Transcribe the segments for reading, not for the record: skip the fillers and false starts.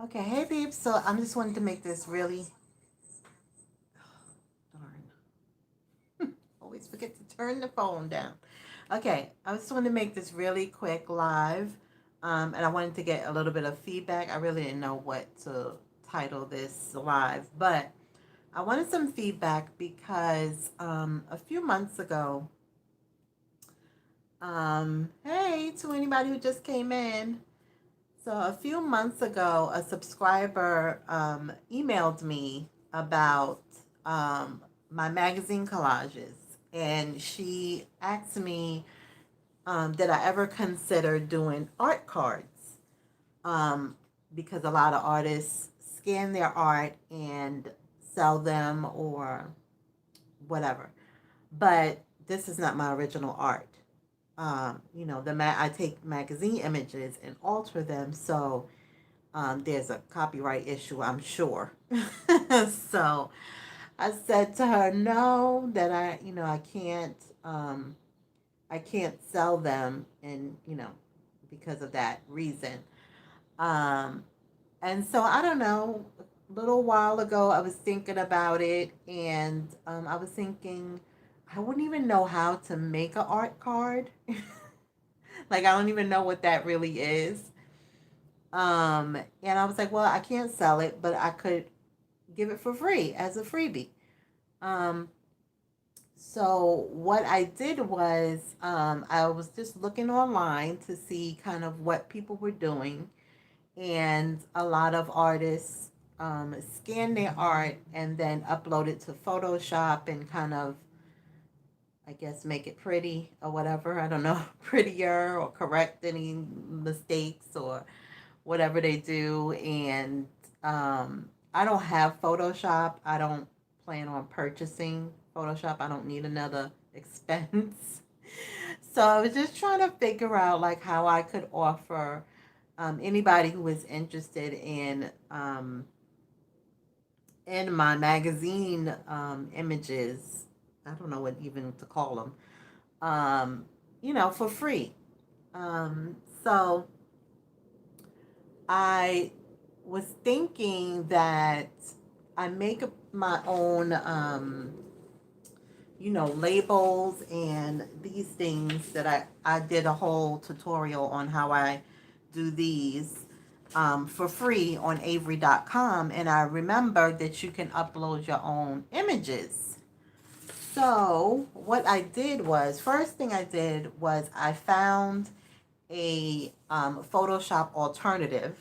Okay, hey peeps. So I'm just wanting to make this really darn. Always forget to turn the phone down. Okay, I just wanted to make this really quick live. And I wanted to get a little bit of feedback. I really didn't know what to title this live, but I wanted some feedback because a few months ago, hey to anybody who just came in. So a few months ago, a subscriber emailed me about my magazine collages, and she asked me, did I ever consider doing art cards? Um, because a lot of artists scan their art and sell them or whatever. But this is not my original art. I take magazine images and alter them, so there's a copyright issue, I'm sure. So I said to her, no, that I can't sell them, and because of that reason. Um, and so I don't know. A little while ago, I was thinking about it, and I was thinking I wouldn't even know how to make an art card. Like I don't even know what that really is. And I was like, well, I can't sell it, but I could give it for free as a freebie. Um, so what I did was I was just looking online to see kind of what people were doing, and a lot of artists scan their art and then upload it to Photoshop and kind of, I guess, make it pretty or whatever. I don't know, prettier, or correct any mistakes or whatever they do. And I don't have Photoshop. I don't plan on purchasing Photoshop. I don't need another expense. So I was just trying to figure out like how I could offer anybody who is interested in my magazine images. I don't know what even to call them. For free. So I was thinking that I make my own, labels and these things that I did a whole tutorial on how I do these for free on Avery.com. And I remembered that you can upload your own images. So what I did was, first thing I did was I found a Photoshop alternative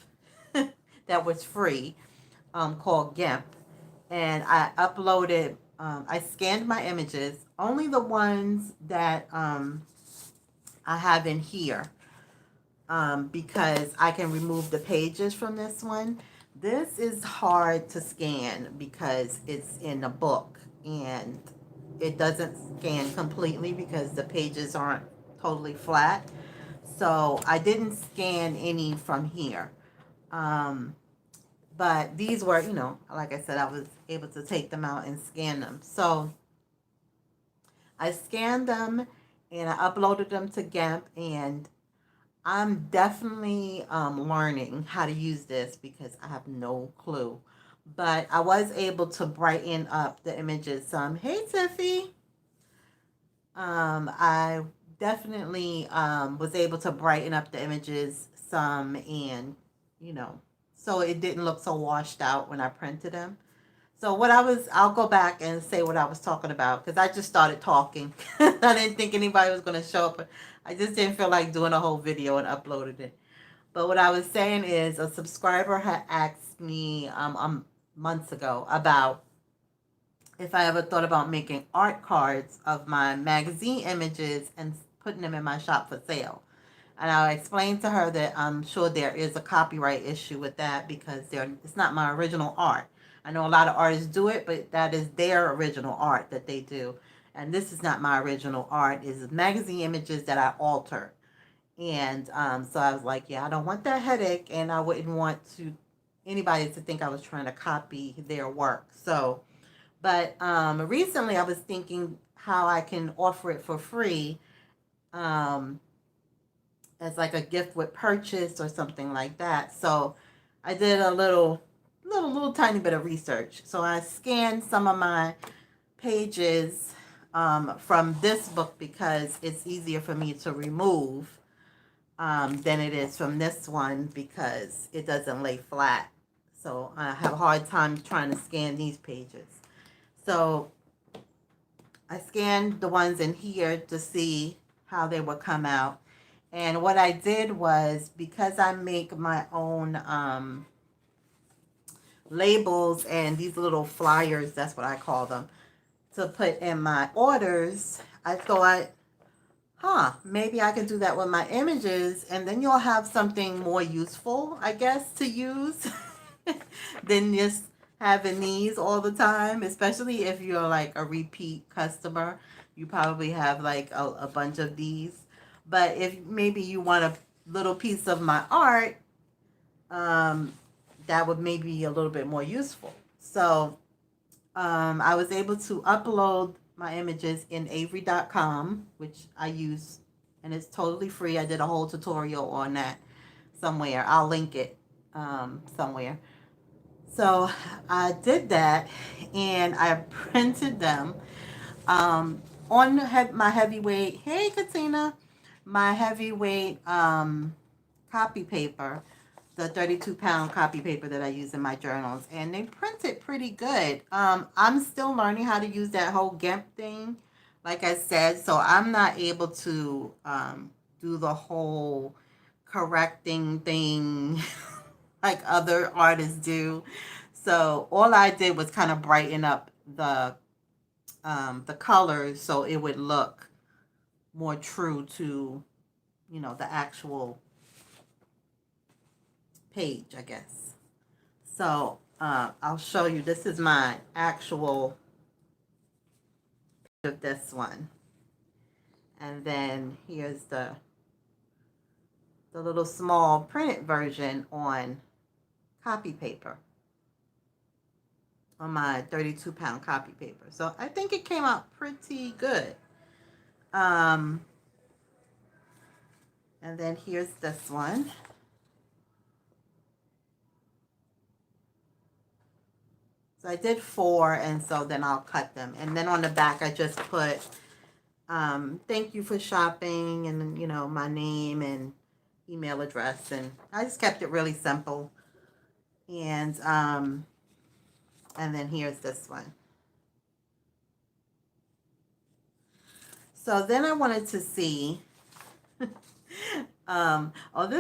that was free, called GIMP, and I uploaded. I scanned my images, only the ones that I have in here, because I can remove the pages from this one. This is hard to scan because it's in a book and it doesn't scan completely because the pages aren't totally flat. So I didn't scan any from here. Um, but these were, like I said, I was able to take them out and scan them. So I scanned them and I uploaded them to GIMP, and I'm definitely learning how to use this because I have no clue. But I was able to brighten up the images some. Hey, Tiffy. I definitely was able to brighten up the images some, and, you know, so it didn't look so washed out when I printed them. So I'll go back and say what I was talking about because I just started talking. I didn't think anybody was going to show up. I just didn't feel like doing a whole video and uploaded it. But what I was saying is a subscriber had asked me months ago about if I ever thought about making art cards of my magazine images and putting them in my shop for sale. And I explained to her that I'm sure there is a copyright issue with that because it's not my original art. I know a lot of artists do it, but that is their original art that they do. And this is not my original art. It's magazine images that I altered. And so I was like, yeah, I don't want that headache, and I wouldn't want anybody to think I was trying to copy their work. So, but recently I was thinking how I can offer it for free, um, as like a gift with purchase or something like that. So I did a little tiny bit of research. So I scanned some of my pages from this book because it's easier for me to remove than it is from this one because it doesn't lay flat. So I have a hard time trying to scan these pages. So I scanned the ones in here to see how they would come out. And what I did was, because I make my own labels and these little flyers, that's what I call them, to put in my orders, I thought, maybe I can do that with my images, and then you'll have something more useful, I guess, to use than just having these all the time, especially if you're like a repeat customer. You probably have like a bunch of these. But if maybe you want a little piece of my art, that would maybe be a little bit more useful. So I was able to upload my images in Avery.com, which I use, and it's totally free. I did a whole tutorial on that somewhere. I'll link it somewhere. So I did that, and I printed them on my heavyweight. Hey, Katina, my heavyweight copy paper, the 32-pound copy paper that I use in my journals, and they print it pretty good. I'm still learning how to use that whole GIMP thing, like I said, so I'm not able to do the whole correcting thing like other artists do. So all I did was kind of brighten up the colors so it would look more true to, the actual page, I guess. So I'll show you. This is my actual page of this one, and then here's the little small printed version on copy paper, on my 32-pound copy paper. So I think it came out pretty good. And then here's this one. So I did 4, and so then I'll cut them. And then on the back, I just put, thank you for shopping, and, my name and email address. And I just kept it really simple. And then here's this one. So then I wanted to see, this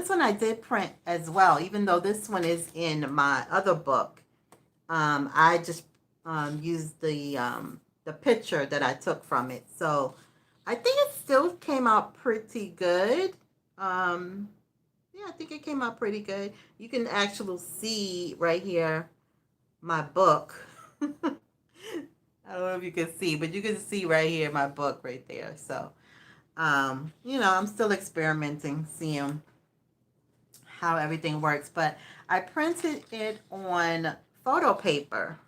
one I did print as well, even though this one is in my other book. I just used the picture that I took from it. So I think it still came out pretty good. Yeah, I think it came out pretty good. You can actually see right here my book. I don't know if you can see, but you can see right here my book right there. So, I'm still experimenting, seeing how everything works. But I printed it on photo paper.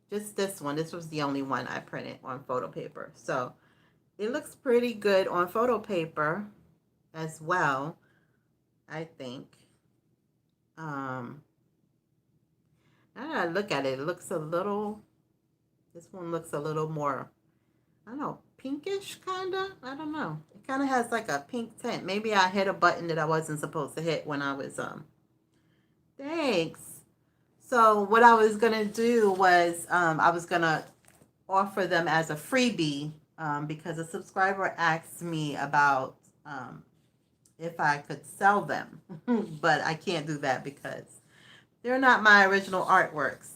Just this one. This was the only one I printed on photo paper. So it looks pretty good on photo paper as well, I think. Now that I look at it, it looks a little, this one looks a little more, I don't know, pinkish kind of. I don't know. It kind of has like a pink tint. Maybe I hit a button that I wasn't supposed to hit when I was, thanks. So what I was going to do was I was going to offer them as a freebie because a subscriber asked me about if I could sell them. But I can't do that because they're not my original artworks.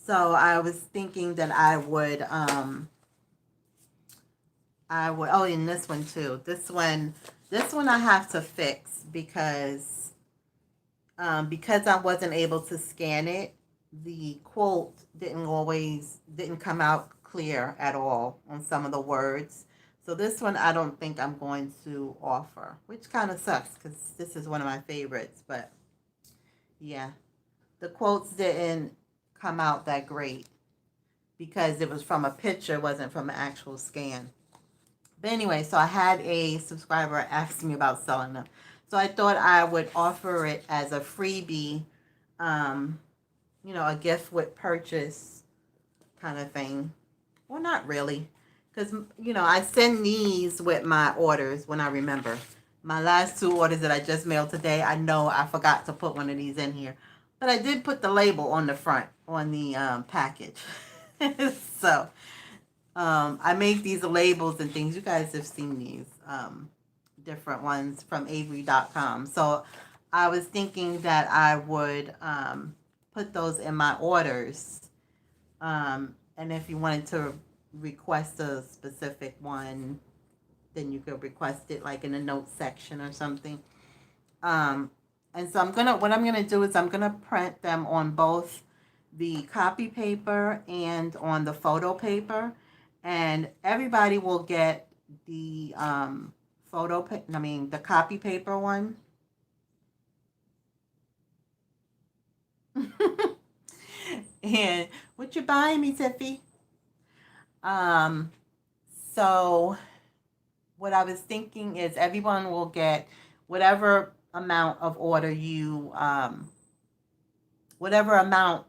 So I was thinking that I would, oh, and this one too. This one I have to fix because I wasn't able to scan it. The quote didn't come out clear at all on some of the words. So this one I don't think I'm going to offer, which kind of sucks because this is one of my favorites. But yeah, the quotes didn't come out that great because it was from a picture, wasn't from an actual scan. But anyway, so I had a subscriber ask me about selling them. So I thought I would offer it as a freebie, um, a gift with purchase kind of thing. Well, not really. Because, I send these with my orders when I remember. My last 2 orders that I just mailed today, I know I forgot to put one of these in here. But I did put the label on the front, on the package. So, I make these labels and things. You guys have seen these different ones from Avery.com. So, I was thinking that I would put those in my orders. And if you wanted to request a specific one, then you could request it like in the notes section or something. And so what I'm gonna do is I'm gonna print them on both the copy paper and on the photo paper, and everybody will get the the copy paper one. And what you buying me, Tiffy? Um, so what I was thinking is everyone will get whatever amount of order whatever amount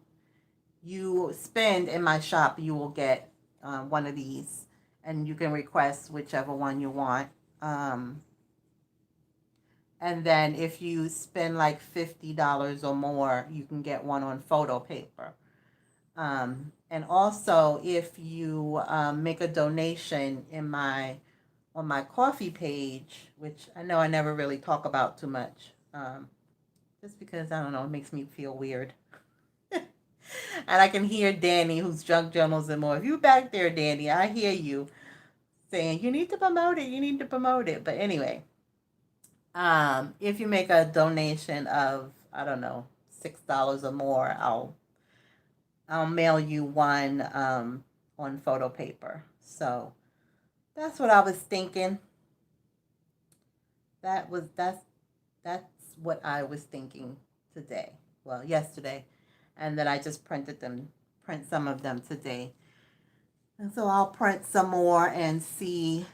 you spend in my shop, you will get one of these, and you can request whichever one you want. And then if you spend like $50 or more, you can get one on photo paper. And also, if you make a donation on my coffee page, which I know I never really talk about too much, just because I don't know, it makes me feel weird. And I can hear Danny, who's Junk Journals and More. If you back there, Danny, I hear you saying you need to promote it. You need to promote it. But anyway, if you make a donation of I don't know $6 or more, I'll mail you one on photo paper. So that's what I was thinking. That's what I was thinking today. Well, yesterday, and then I just print some of them today. And so I'll print some more and see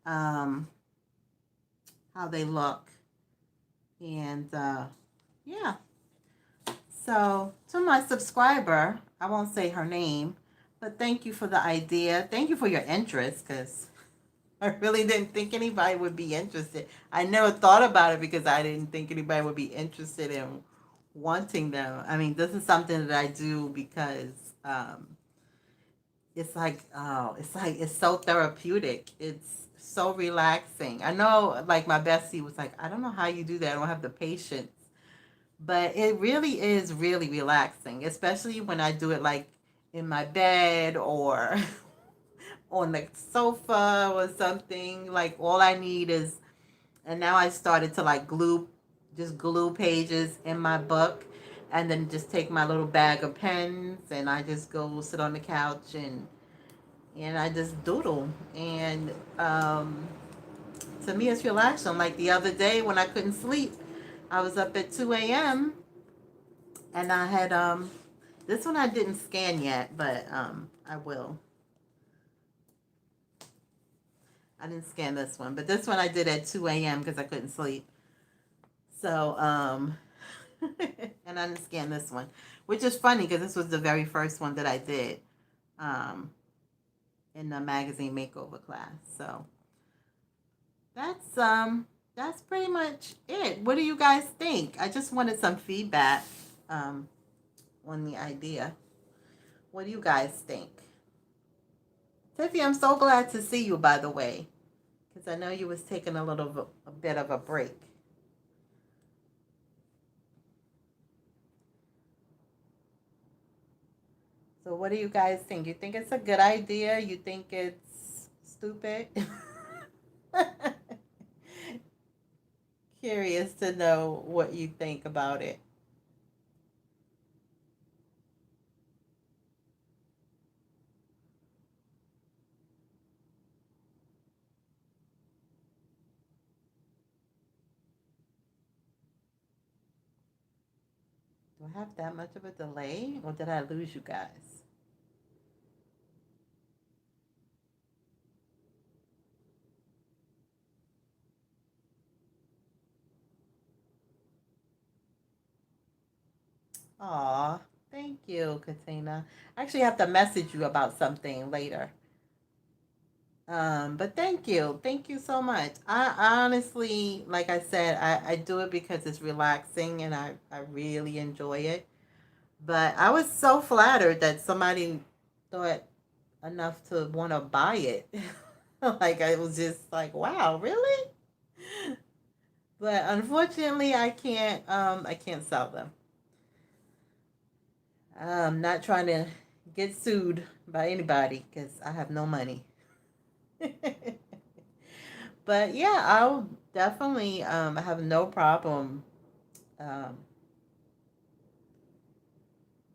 how they look. And yeah. So to my subscriber, I won't say her name, but thank you for the idea. Thank you for your interest, because I really didn't think anybody would be interested. I never thought about it because I didn't think anybody would be interested in wanting them. I mean, this is something that I do because it's so therapeutic. It's so relaxing. I know, like my bestie was like, I don't know how you do that. I don't have the patience. But it really is really relaxing, especially when I do it like in my bed or on the sofa or something. Like all I need is, and now I started to like just glue pages in my book, and then just take my little bag of pens and I just go sit on the couch and I just doodle. And to me, it's relaxing. Like the other day when I couldn't sleep, I was up at 2 a.m. and I had this one I didn't scan yet, but I will. I didn't scan this one, but this one I did at 2 a.m. because I couldn't sleep. So and I didn't scan this one, which is funny because this was the very first one that I did in the magazine makeover class. So that's pretty much it. What do you guys think? I just wanted some feedback on the idea. What do you guys think? Tiffy, I'm so glad to see you, by the way, because I know you was taking a bit of a break. So what do you guys think? You think it's a good idea? You think it's stupid? Curious to know what you think about it. Do I have that much of a delay, or did I lose you guys? Aw, thank you, Katina. I actually have to message you about something later. But thank you so much. I honestly, like I said, I do it because it's relaxing and I really enjoy it. But I was so flattered that somebody thought enough to want to buy it. Like I was just like, wow, really? But unfortunately, I can't sell them. I'm not trying to get sued by anybody because I have no money. But yeah, I'll definitely have no problem um,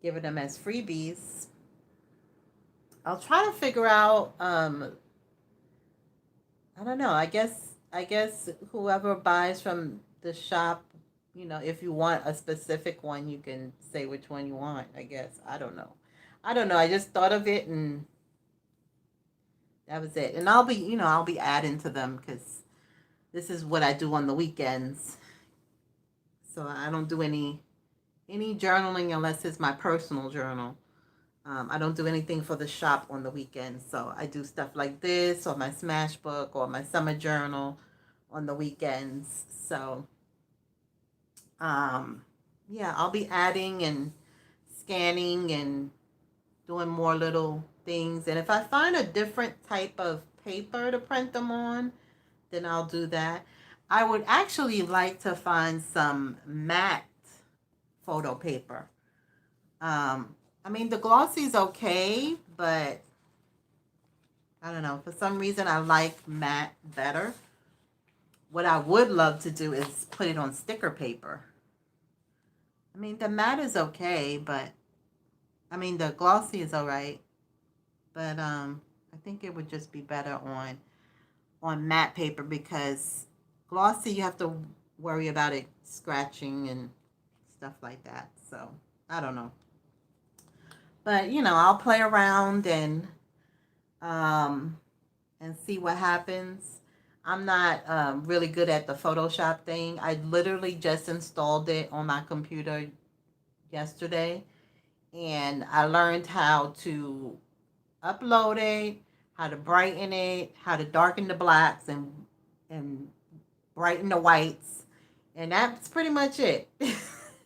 giving them as freebies. I'll try to figure out. I don't know. I guess whoever buys from the shop, if you want a specific one, you can say which one you want. I guess I don't know. I don't know. I just thought of it and that was it. And I'll be adding to them because this is what I do on the weekends. So I don't do any journaling unless it's my personal journal. I don't do anything for the shop on the weekends. So I do stuff like this or my smash book or my summer journal on the weekends. So um, yeah, I'll be adding and scanning and doing more little things. And if I find a different type of paper to print them on, then I'll do that. I would actually like to find some matte photo paper. I mean, the glossy is okay, but I don't know. For some reason, I like matte better. What I would love to do is put it on sticker paper. I mean, the matte is okay, but I mean, the glossy is all right. But I think it would just be better on matte paper because glossy you have to worry about it scratching and stuff like that. So I don't know. But I'll play around um and see what happens. I'm not really good at the Photoshop thing. I literally just installed it on my computer yesterday, and I learned how to upload it, how to brighten it, how to darken the blacks and brighten the whites, and that's pretty much it.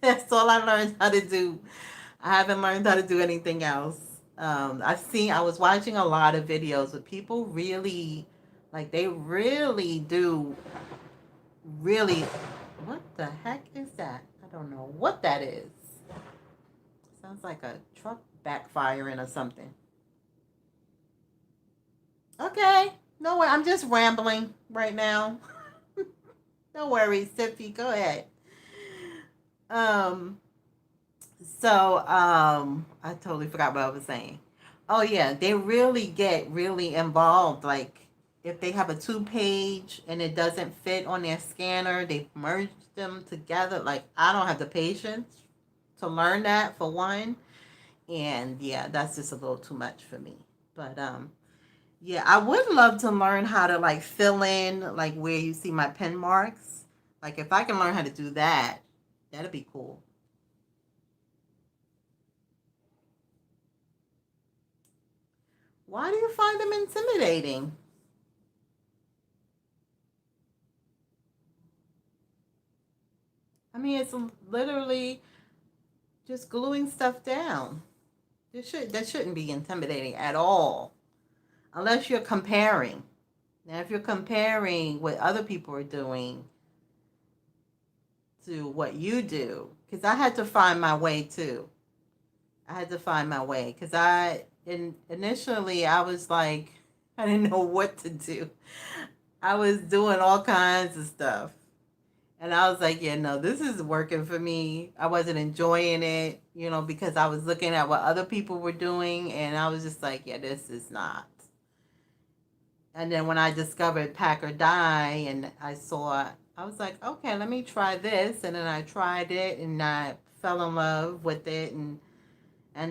That's all I learned how to do. I haven't learned how to do anything else. I was watching a lot of videos with people really, like they really do, really, what the heck is that? I don't know what that is. Sounds like a truck backfiring or something. Okay, no way, I'm just rambling right now. No worries, Tiffy, go ahead. Um, I totally forgot what I was saying. Oh yeah, they really get really involved. Like if they have a two-page and it doesn't fit on their scanner, they merge them together. Like I don't have the patience to learn that for one. And yeah, that's just a little too much for me. But yeah, I would love to learn how to like fill in like where you see my pen marks. Like if I can learn how to do that, that'd be cool. Why do you find them intimidating? I mean, it's literally just gluing stuff down. That shouldn't be intimidating at all, unless you're comparing. Now, if you're comparing what other people are doing to what you do, because I had to find my way too. I had to find my way because initially I was like I didn't know what to do. I was doing all kinds of stuff. And I was like, yeah, no, this is working for me. I wasn't enjoying it, because I was looking at what other people were doing and I was just like, yeah, this is not. And then when I discovered Pack or Die and I was like, okay, let me try this. And then I tried it and I fell in love with it. And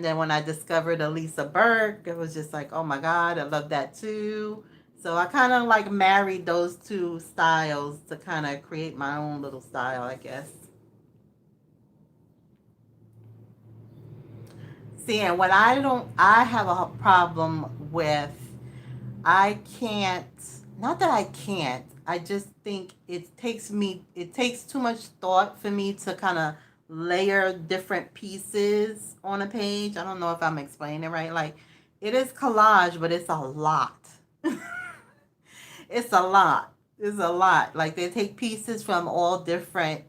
then when I discovered Elisa Burke, it was just like, oh my God, I love that too. So I kind of like married those two styles to kind of create my own little style, I guess. See, and what I have a problem with, I can't, not that I can't, I just think it takes too much thought for me to kind of layer different pieces on a page. I don't know if I'm explaining it right. Like, it is collage, but it's a lot. It's a lot. It's a lot. Like, they take pieces from all different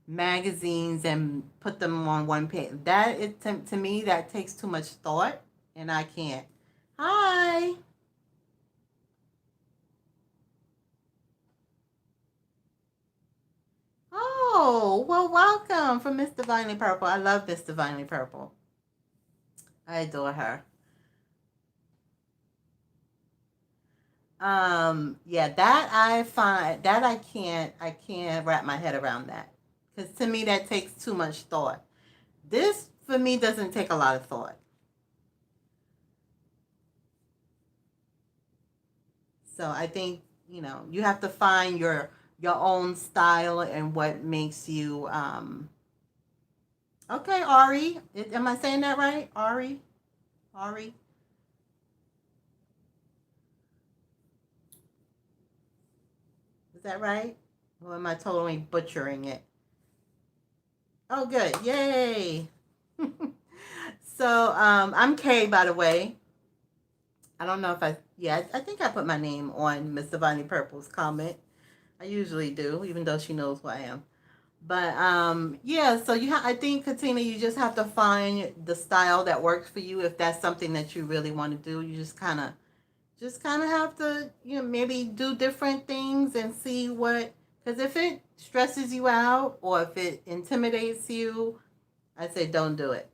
magazines and put them on one page. That is, to me, that takes too much thought, and I can't. Hi. Oh, well, welcome from Miss Divinely Purple. I love Miss Divinely Purple. I adore her. Yeah, that I find that I can't wrap my head around that. Because to me that takes too much thought. This for me doesn't take a lot of thought. So I think, you have to find your own style and what makes you okay, Ari. Am I saying that right? Ari? Ari? Is that right? Or am I totally butchering it? Oh, good. Yay. So, I'm Kay, by the way. I don't know if I think I put my name on Miss Divani Purple's comment. I usually do, even though she knows who I am. But yeah, so I think, Katina, you just have to find the style that works for you. If that's something that you really want to do, you just kind of have to, maybe do different things and see what, because if it stresses you out or if it intimidates you, I say don't do it,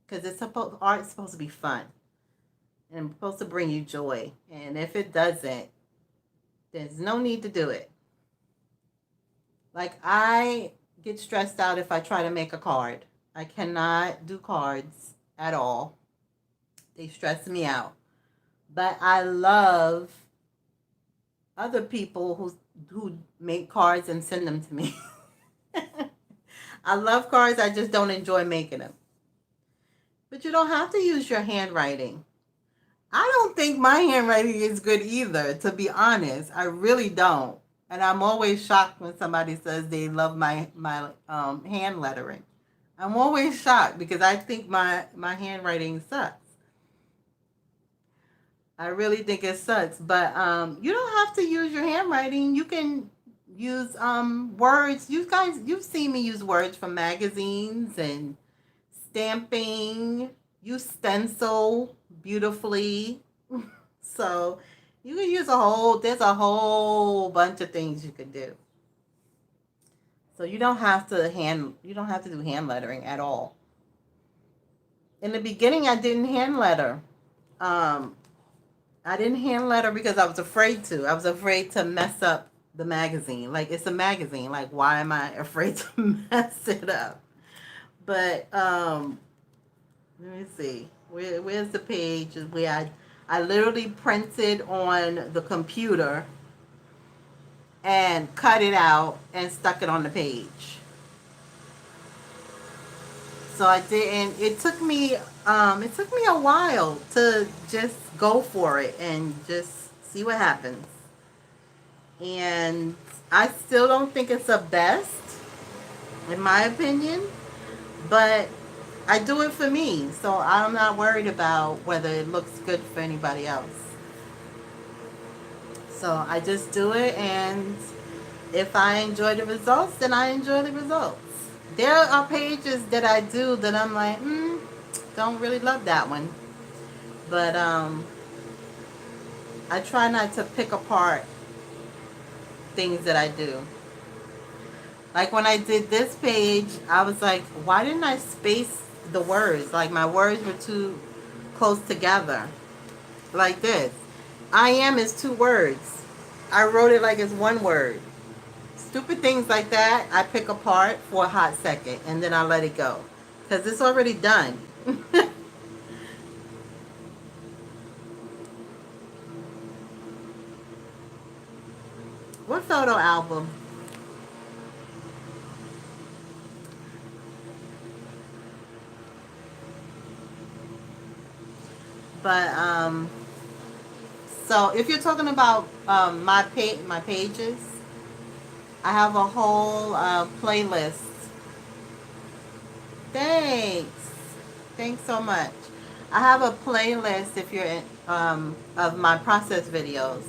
because art's supposed to be fun and supposed to bring you joy. And if it doesn't, there's no need to do it. Like, I get stressed out if I try to make a card. I cannot do cards at all. They stress me out. But I love other people who make cards and send them to me. I love cards. I just don't enjoy making them. But you don't have to use your handwriting. I don't think my handwriting is good either, to be honest. I really don't. And I'm always shocked when somebody says they love my hand lettering. I'm always shocked because I think my handwriting sucks. I really think it sucks. But you don't have to use your handwriting. You can use words. You guys, you've seen me use words from magazines and stamping. You stencil beautifully. So you can use there's a whole bunch of things you could do. So you don't have to do hand lettering at all. In the beginning I didn't hand letter. Um I didn't hand letter because I was afraid to. I was afraid to mess up the magazine. Like, it's a magazine. Like, why am I afraid to mess it up? But let me see. Where's the page where I literally printed on the computer and cut it out and stuck it on the page. So I didn't. It took me a while to just go for it and just see what happens. And I still don't think it's the best, in my opinion, but I do it for me, so I'm not worried about whether it looks good for anybody else. So I just do it, and if I enjoy the results, then I enjoy the results. There are pages that I do that I'm like, don't really love that one. But I try not to pick apart things that I do. Like, when I did this page, I was like, why didn't I space the words? Like, my words were too close together. Like this. I am is 2 words. I wrote it like it's 1 word. Stupid things like that, I pick apart for a hot second and then I let it go. Because it's already done. What photo album? But so if you're talking about my pages, I have a whole playlist. Thanks. Thanks so much. I have a playlist if you're in, of my process videos.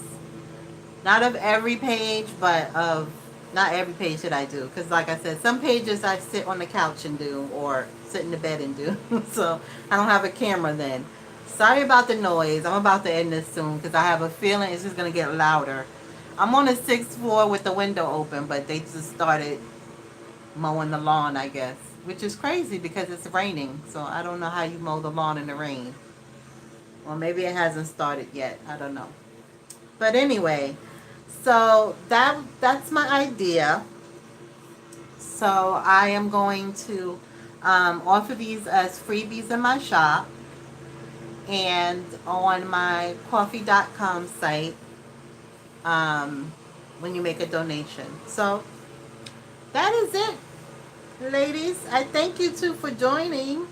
Not of every page, but of not every page that I do. Because like I said, some pages I sit on the couch and do, or sit in the bed and do. So I don't have a camera then. Sorry about the noise. I'm about to end this soon because I have a feeling it's just going to get louder. I'm on the 6th floor with the window open, but they just started mowing the lawn, I guess. Which is crazy because it's raining. So I don't know how you mow the lawn in the rain. Well, maybe it hasn't started yet. I don't know. But anyway, so that's my idea. So I am going to offer these as freebies in my shop and on my coffee.com site when you make a donation. So that is it, ladies. I thank you too for joining.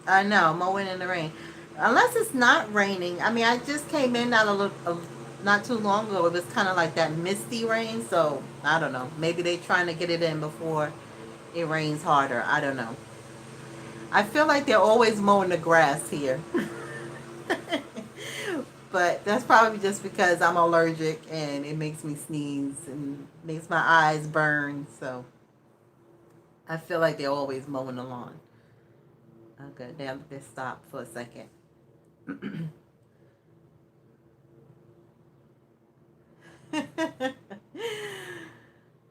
I know, mowing in the rain. Unless it's not raining. I mean, I just came in not too long ago. It was kind of like that misty rain. So, I don't know. Maybe they're trying to get it in before it rains harder. I don't know. I feel like they're always mowing the grass here. But that's probably just because I'm allergic and it makes me sneeze and makes my eyes burn. So, I feel like they're always mowing the lawn. Okay, they stopped for a second.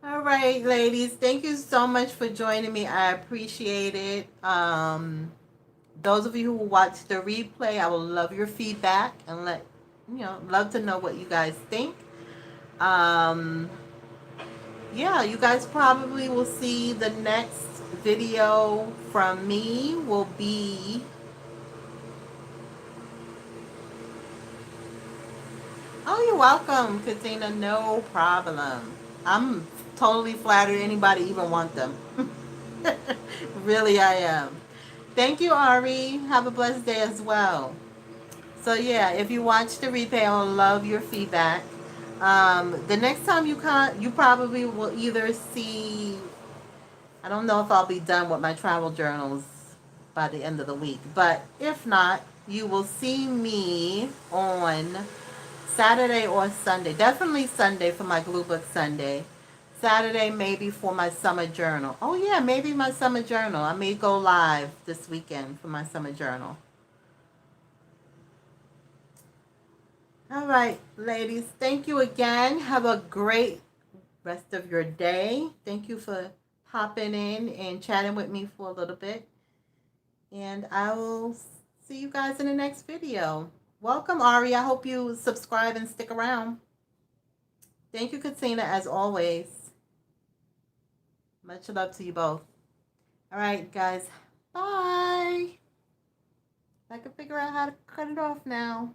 All right, ladies. Thank you so much for joining me. I appreciate it. Those of you who watch the replay, I will love your feedback and love to know what you guys think. Um, yeah, you guys probably will see the next video from me will be. Oh, you're welcome, Katina. No problem. I'm totally flattered anybody even want them. Really, I am. Thank you, Ari. Have a blessed day as well. So yeah, if you watch the replay, I'll love your feedback. The next time you probably will either see. I don't know if I'll be done with my travel journals by the end of the week, but if not, you will see me on Saturday or Sunday. Definitely Sunday for my Glue Book Sunday. Saturday maybe for my summer journal. Oh yeah, maybe my summer journal. I may go live this weekend for my summer journal. All right, ladies. Thank you again. Have a great rest of your day. Thank you for popping in and chatting with me for a little bit. And I will see you guys in the next video. Welcome, Ari. I hope you subscribe and stick around. Thank you, Katina, as always. Much love to you both. All right, guys. Bye. I can figure out how to cut it off now.